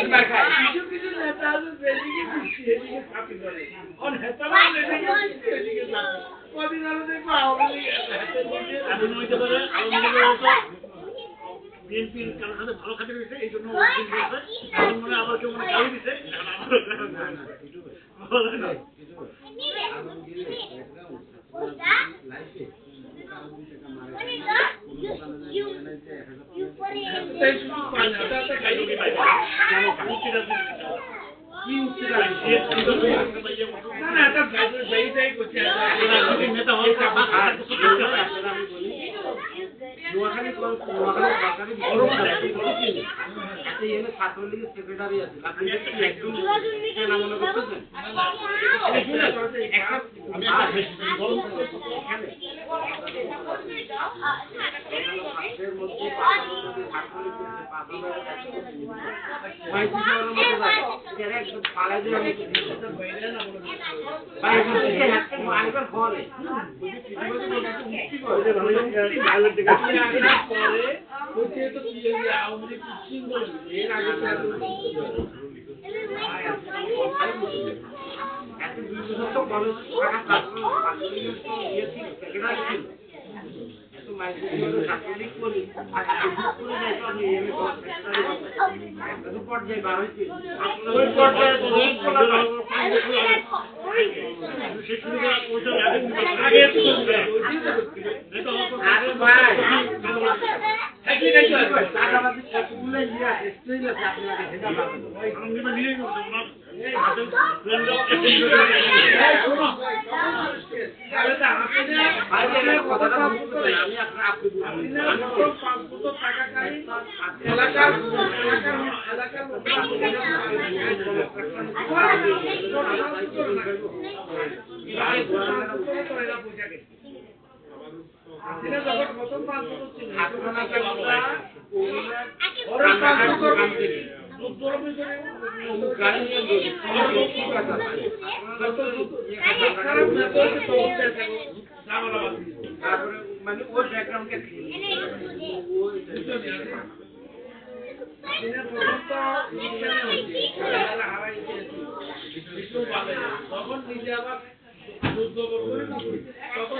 কিছু কিছু নেতা আছে যেদিকে খুশি এদিকে ছাপি করে আর নেতারা যেদিকে এদিকে ছাপি কদিন আগে দেখবো আওয়ামী এখন হইতে পারে আওয়ামী বিএনপির কারোর সাথে ভালো খাতে দিয়েছে এই জন্য এখন মনে আবার কেউ মনে গালি দিছে ছাত্রলীগের সেক্রেটারি আছে আপনি একদম নাম মনে করতেছেন মানে ওর ব্যাকগ্রাউন্ডকে তখন নিজে আবার যুদ্ধ করবে তখন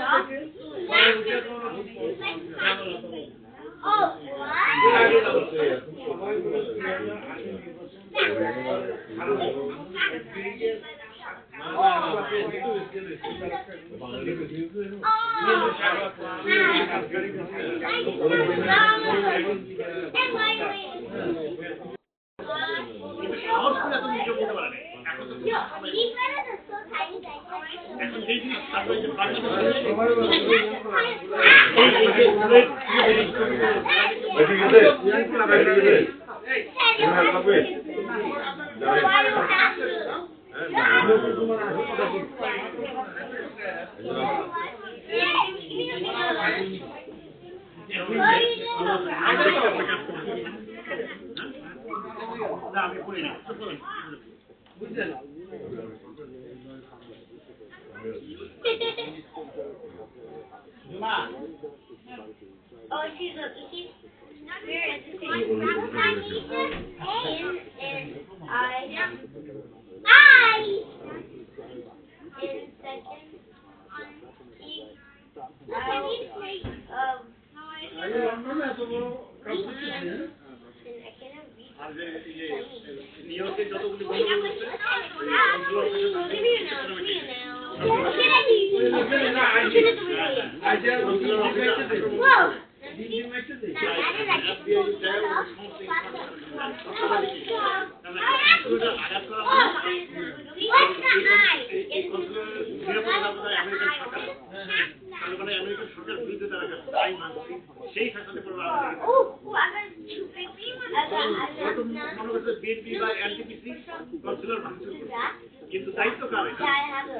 কিন্তু দায়িত্ব কার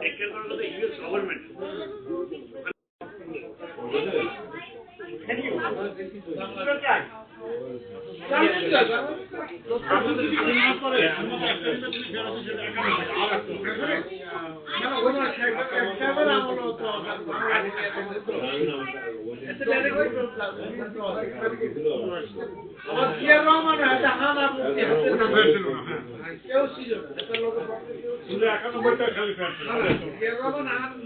একের কারণে ইউএস গভর্নমেন্ট ফ্যাট ছিল না, হ্যাঁ। কেউ ছিল না এত লোক পক্ষে কেউ ছিল শুধু 91টা খালি ফ্যাট ছিল। এরকম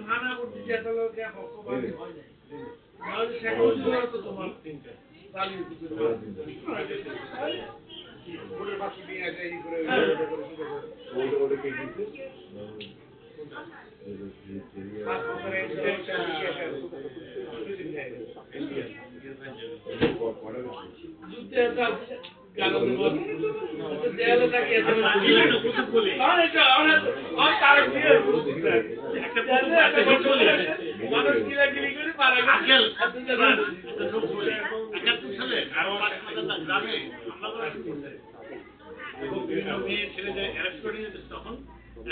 হানা করতে যে এত লোক পক্ষপাতী হয় না নাহলে শেখ মুজিবুর তো তোমার চালিয়ে দিতে ওদের বাকি নিয়ে আসে এই করে যুদ্ধে দেয়ালে তাকিয়ে মানুষ কিলাকিলি করে পারা আঙ্কেল, একটা যোগ বলি। 71 সালে আরো গ্রামে হামলা করা শুরু করছে। এবং বিভিন্ন মেয়ে ছেলেদের অ্যারেস্ট করে নিয়ে যেতেছে তখন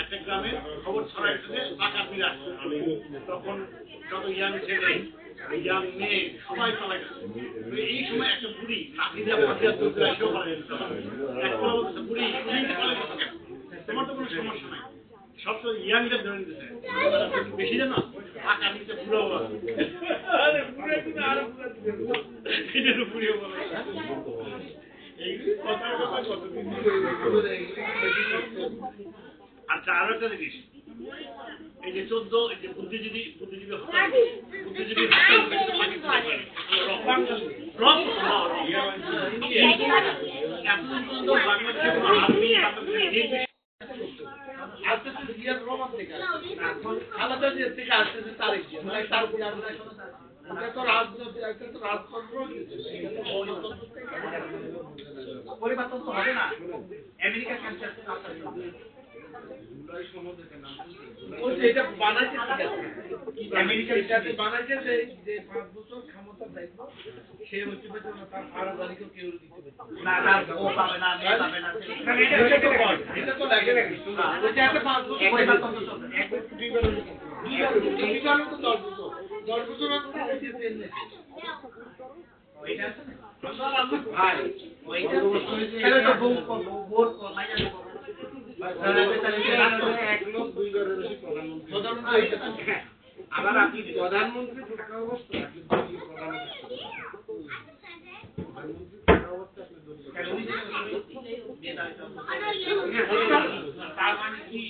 একটা গ্রামে খবর ছড়াইছে যে ডাকাতিরা আসছে। তখন যত ইয়াং ছেলে ইয়াং মেয়ে সবাই পালা গেছে। তো এই সময় একটা বুড়ি লাঠি দিয়ে পাঠিয়ে তুলতে সেও পালা গেছে। একটা বলতেছে বুড়ি তুমি পালা গেছো কেন? তোমার তো কোনো সমস্যা নাই। সব তো ইয়াংদের ধরে নিতেছে বেশি জানো টাকা নিতে পুরো আরে পুরো দিন আর এটার উপরে বলে এই কথা কতদিন আচ্ছা আরো একটা জিনিস এই যে 14 এই যে বুদ্ধিজীবী হত্যা আস্তে আস্তে বিয়ের রোমান থেকে আলাদা যে থেকে আসতেছে তারিখ তার তো রাজনৈতিক একটা তো রাজতন্ত্র পরিবর্তন তো হবে না আমেরিকা ক্যান্সার ও যেটা বানাইছে আমেরিকা এটাতে বানাইছে যে 5 বছর ক্ষমতা দেখব সে হচ্ছে তার আরাদানিকে কেউ দিতে পারবে না না ও পাবে না মেয়ে পাবে না এটা তো লাগে নাকি ওইটা একটা 5 বছর পরিবর্তন তো চলবে এক বছর দুই বার তো 10 বছর ওইটা আছে না ভাই ওইটা তাহলে তো ভোট মাইনা দেব আবার আপনি প্রধানমন্ত্রী থাকা অবস্থা তার মানে কি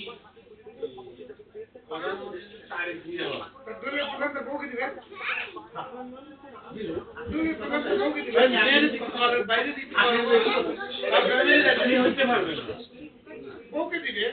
বাইরে দিতে পারবে হতে পারবে না ওকে দিবে